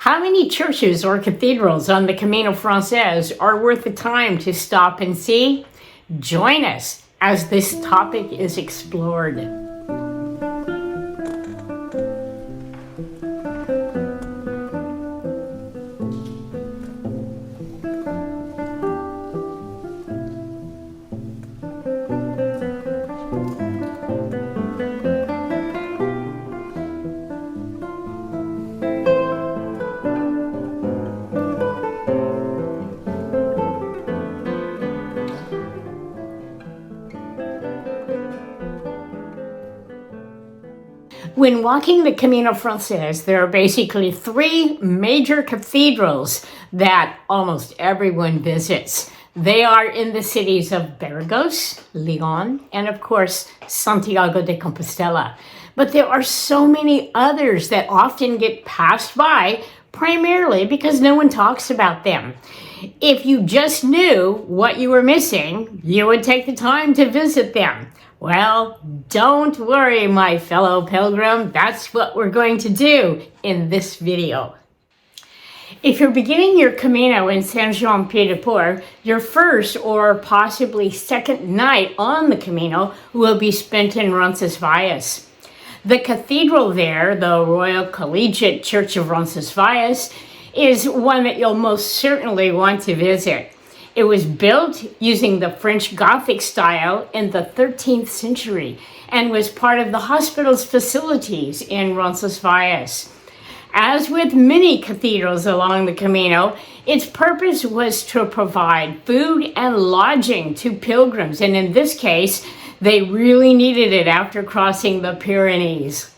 How many churches or cathedrals on the Camino Frances are worth the time to stop and see? Join us as this topic is explored. When walking the Camino Frances, there are basically three major cathedrals that almost everyone visits. They are in the cities of Burgos, Leon, and of course, Santiago de Compostela. But there are so many others that often get passed by, primarily because no one talks about them. If you just knew what you were missing, you would take the time to visit them. Well, don't worry, my fellow pilgrim. That's what we're going to do in this video. If you're beginning your Camino in Saint-Jean-Pied-de-Port, your first or possibly second night on the Camino will be spent in Roncesvalles. The cathedral there, the Royal Collegiate Church of Roncesvalles, is one that you'll most certainly want to visit. It was built using the French Gothic style in the 13th century and was part of the hospital's facilities in Roncesvalles. As with many cathedrals along the Camino, its purpose was to provide food and lodging to pilgrims, and in this case, they really needed it after crossing the Pyrenees.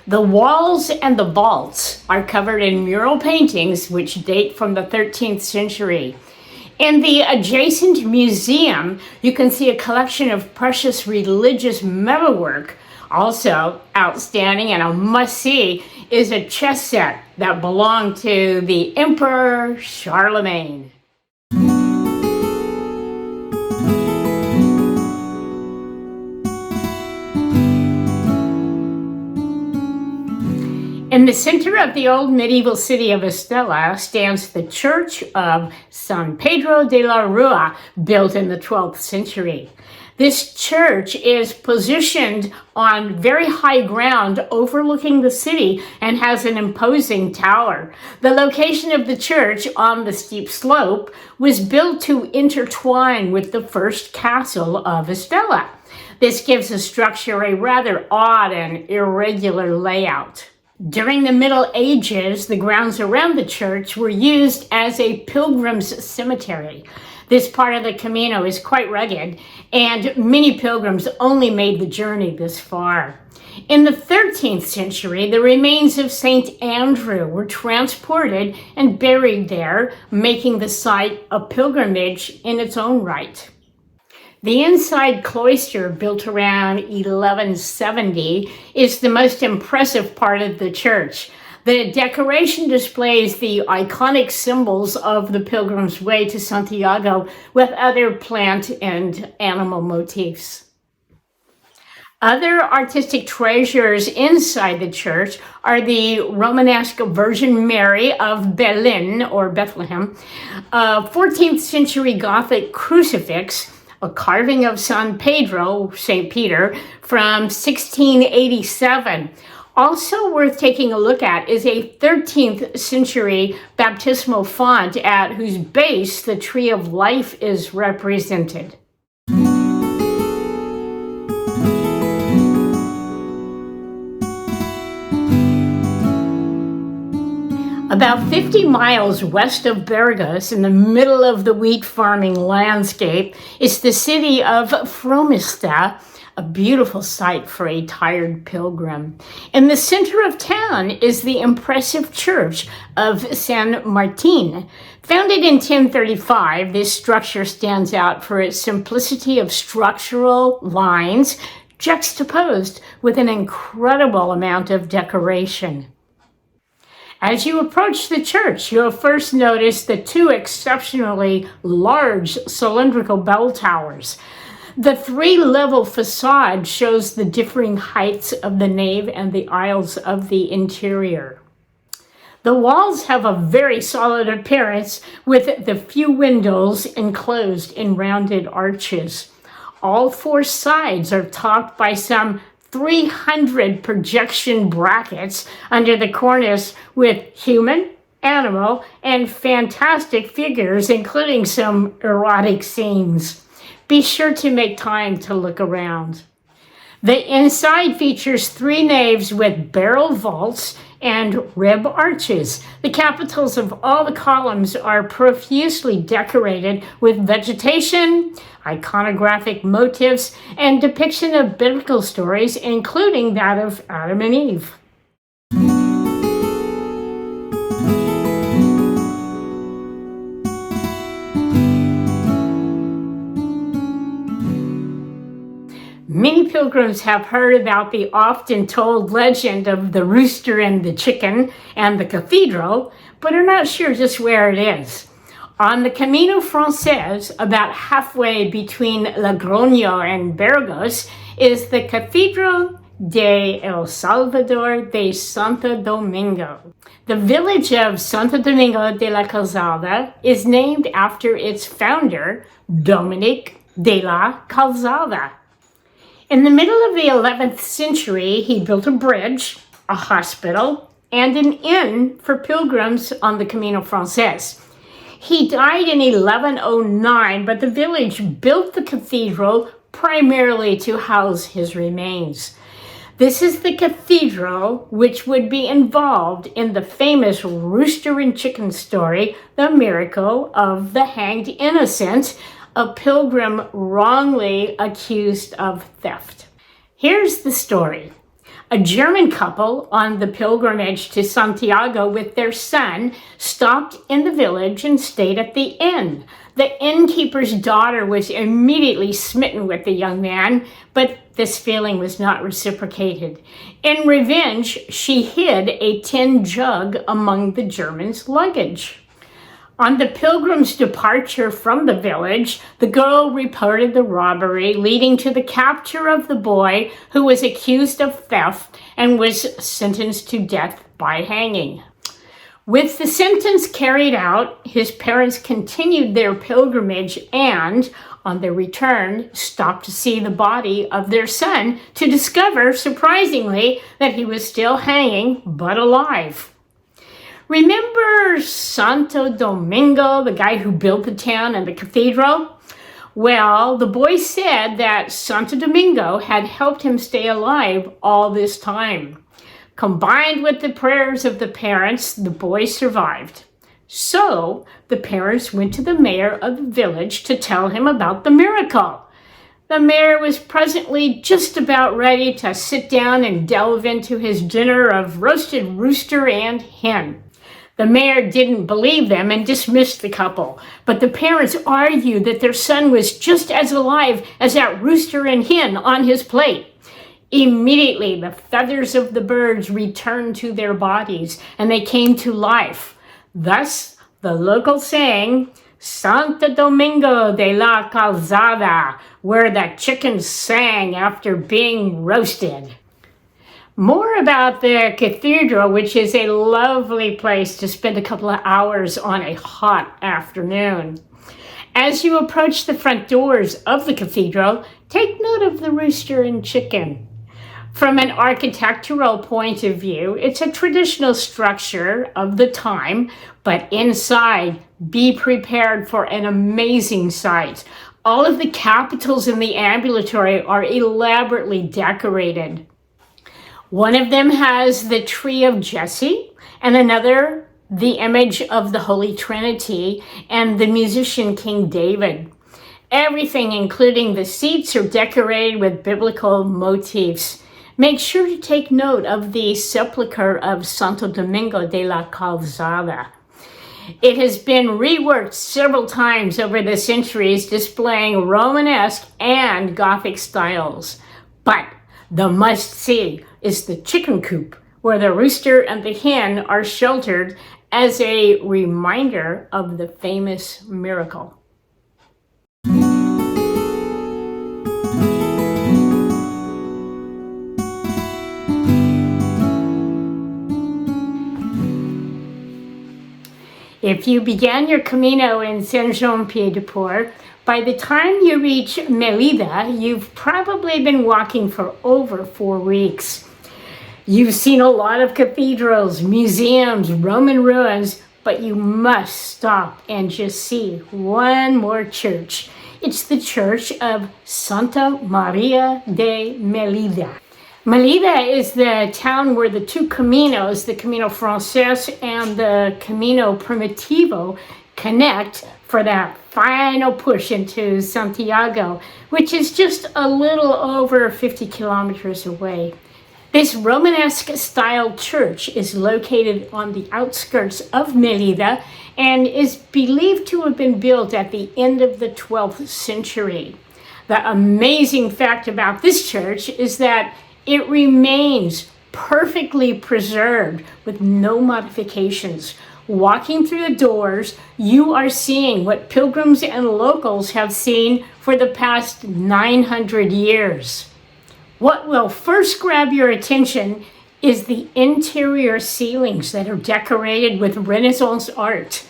The walls and the vaults are covered in mural paintings which date from the 13th century. In the adjacent museum, you can see a collection of precious religious metalwork. Also outstanding and a must-see is a chess set that belonged to the Emperor Charlemagne. In the center of the old medieval city of Estella stands the Church of San Pedro de la Rua, built in the 12th century. This church is positioned on very high ground overlooking the city and has an imposing tower. The location of the church on the steep slope was built to intertwine with the first castle of Estella. This gives the structure a rather odd and irregular layout. During the Middle Ages, the grounds around the church were used as a pilgrim's cemetery. This part of the Camino is quite rugged, and many pilgrims only made the journey this far. In the 13th century, the remains of St. Andrew were transported and buried there, making the site a pilgrimage in its own right. The inside cloister, built around 1170, is the most impressive part of the church. The decoration displays the iconic symbols of the Pilgrim's Way to Santiago with other plant and animal motifs. Other artistic treasures inside the church are the Romanesque Virgin Mary of Berlin, or Bethlehem, a 14th century Gothic crucifix, a carving of San Pedro, St. Peter, from 1687. Also worth taking a look at is a 13th century baptismal font at whose base the tree of life is represented. About 50 miles west of Burgos, in the middle of the wheat farming landscape, is the city of Fromista, a beautiful sight for a tired pilgrim. In the center of town is the impressive church of San Martin. Founded in 1035, this structure stands out for its simplicity of structural lines, juxtaposed with an incredible amount of decoration. As you approach the church, you'll first notice the two exceptionally large cylindrical bell towers. The three-level facade shows the differing heights of the nave and the aisles of the interior. The walls have a very solid appearance with the few windows enclosed in rounded arches. All four sides are topped by some 300 projection brackets under the cornice with human, animal, and fantastic figures, including some erotic scenes. Be sure to make time to look around. The inside features 3 naves with barrel vaults and rib arches. The capitals of all the columns are profusely decorated with vegetation, iconographic motifs, and depiction of biblical stories, including that of Adam and Eve. Many pilgrims have heard about the often told legend of the rooster and the chicken and the cathedral, but are not sure just where it is. On the Camino Frances, about halfway between Logroño and Burgos, is the Cathedral de El Salvador de Santo Domingo. The village of Santo Domingo de la Calzada is named after its founder, Dominic de la Calzada. In the middle of the 11th century, he built a bridge, a hospital, and an inn for pilgrims on the Camino Frances. He died in 1109, but the village built the cathedral primarily to house his remains. This is the cathedral which would be involved in the famous rooster and chicken story, The Miracle of the Hanged Innocent, a pilgrim wrongly accused of theft. Here's the story. A German couple on the pilgrimage to Santiago with their son stopped in the village and stayed at the inn. The innkeeper's daughter was immediately smitten with the young man, but this feeling was not reciprocated. In revenge, she hid a tin jug among the German's luggage. On the pilgrim's departure from the village, the girl reported the robbery, leading to the capture of the boy who was accused of theft and was sentenced to death by hanging. With the sentence carried out, his parents continued their pilgrimage and, on their return, stopped to see the body of their son to discover, surprisingly, that he was still hanging but alive. Remember Santo Domingo, the guy who built the town and the cathedral? Well, the boy said that Santo Domingo had helped him stay alive all this time. Combined with the prayers of the parents, the boy survived. So the parents went to the mayor of the village to tell him about the miracle. The mayor was presently just about ready to sit down and delve into his dinner of roasted rooster and hen. The mayor didn't believe them and dismissed the couple, but the parents argued that their son was just as alive as that rooster and hen on his plate. Immediately, the feathers of the birds returned to their bodies and they came to life. Thus, the local saying, Santo Domingo de la Calzada, where the chickens sang after being roasted. More about the cathedral, which is a lovely place to spend a couple of hours on a hot afternoon. As you approach the front doors of the cathedral, take note of the rooster and chicken. From an architectural point of view, it's a traditional structure of the time, but inside, be prepared for an amazing sight. All of the capitals in the ambulatory are elaborately decorated. One of them has the tree of Jesse, and another the image of the Holy Trinity and the musician King David. Everything, including the seats, are decorated with biblical motifs. Make sure to take note of the sepulchre of Santo Domingo de la Calzada. It has been reworked several times over the centuries, displaying Romanesque and Gothic styles. But the must-see is the chicken coop, where the rooster and the hen are sheltered as a reminder of the famous miracle. If you began your Camino in Saint-Jean-Pied-de-Port, by the time you reach Melilla, you've probably been walking for over 4 weeks. You've seen a lot of cathedrals, museums, Roman ruins, but you must stop and just see one more church. It's the Church of Santa Maria de Melilla. Melilla is the town where the two Caminos, the Camino Frances and the Camino Primitivo, connect for that final push into Santiago, which is just a little over 50 kilometers away. This Romanesque style church is located on the outskirts of Melilla and is believed to have been built at the end of the 12th century. The amazing fact about this church is that it remains perfectly preserved with no modifications. Walking through the doors, you are seeing what pilgrims and locals have seen for the past 900 years. What will first grab your attention is the interior ceilings that are decorated with Renaissance art.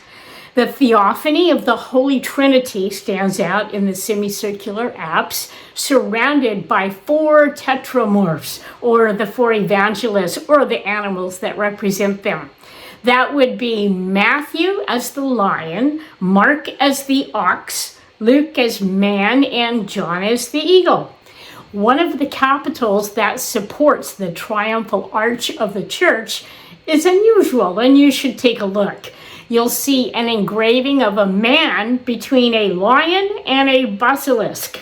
The theophany of the Holy Trinity stands out in the semicircular apse, surrounded by 4 tetramorphs, or the 4 evangelists, or the animals that represent them. That would be Matthew as the lion, Mark as the ox, Luke as man, and John as the eagle. One of the capitals that supports the triumphal arch of the church is unusual, and you should take a look. You'll see an engraving of a man between a lion and a basilisk.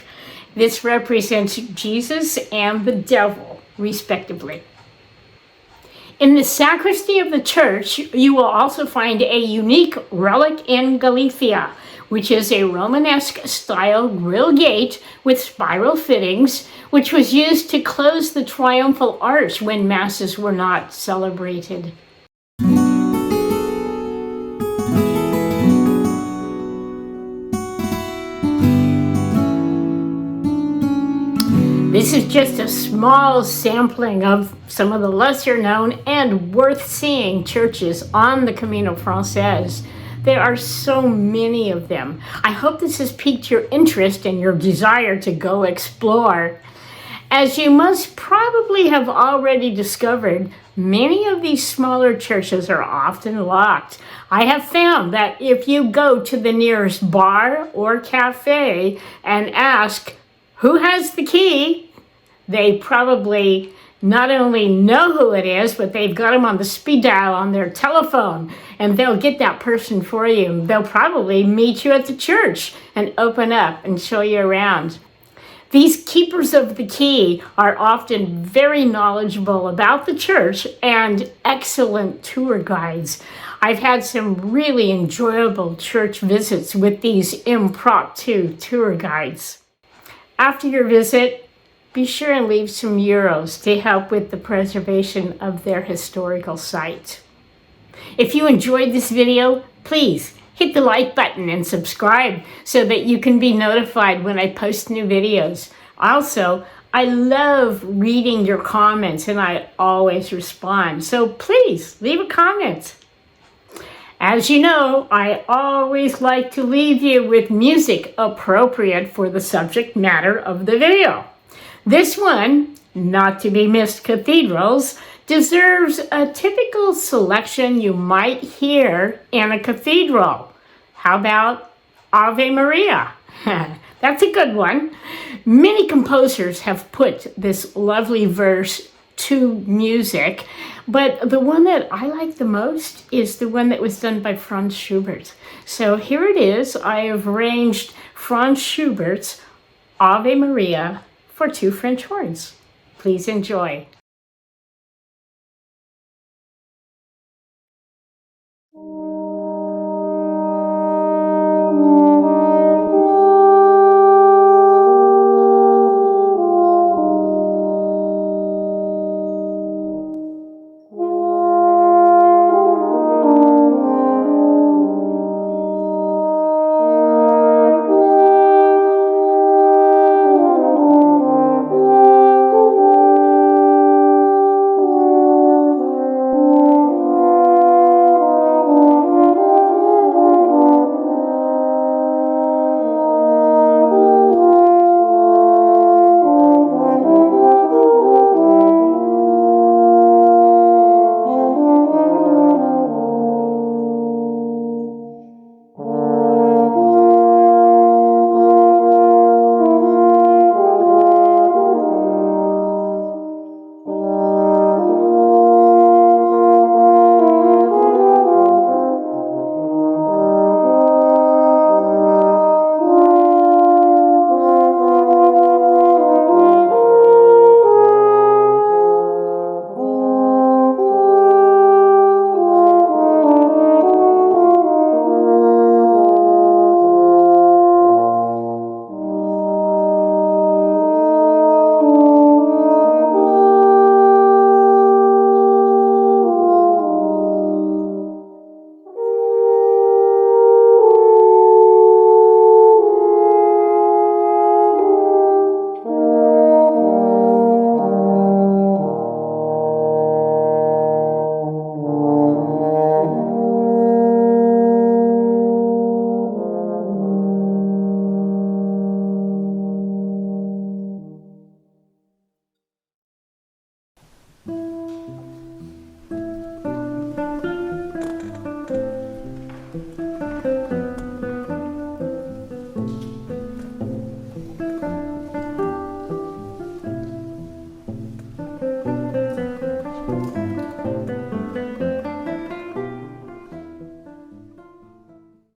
This represents Jesus and the devil, respectively. In the sacristy of the church, you will also find a unique relic in Galicia, which is a Romanesque-style grille gate with spiral fittings, which was used to close the triumphal arch when masses were not celebrated. This is just a small sampling of some of the lesser known and worth seeing churches on the Camino Frances. There are so many of them. I hope this has piqued your interest and your desire to go explore. As you must probably have already discovered, many of these smaller churches are often locked. I have found that if you go to the nearest bar or cafe and ask, "Who has the key?" they probably not only know who it is, but they've got them on the speed dial on their telephone, and they'll get that person for you. They'll probably meet you at the church and open up and show you around. These keepers of the key are often very knowledgeable about the church and excellent tour guides. I've had some really enjoyable church visits with these impromptu tour guides. After your visit, be sure and leave some euros to help with the preservation of their historical site. If you enjoyed this video, please hit the like button and subscribe so that you can be notified when I post new videos. Also, I love reading your comments and I always respond, so please leave a comment. As you know, I always like to leave you with music appropriate for the subject matter of the video. This one, not to be missed Cathedrals, deserves a typical selection you might hear in a cathedral. How about Ave Maria? That's a good one. Many composers have put this lovely verse to music, but the one that I like the most is the one that was done by Franz Schubert. So here it is. I have arranged Franz Schubert's Ave Maria for 2 French horns. Please enjoy.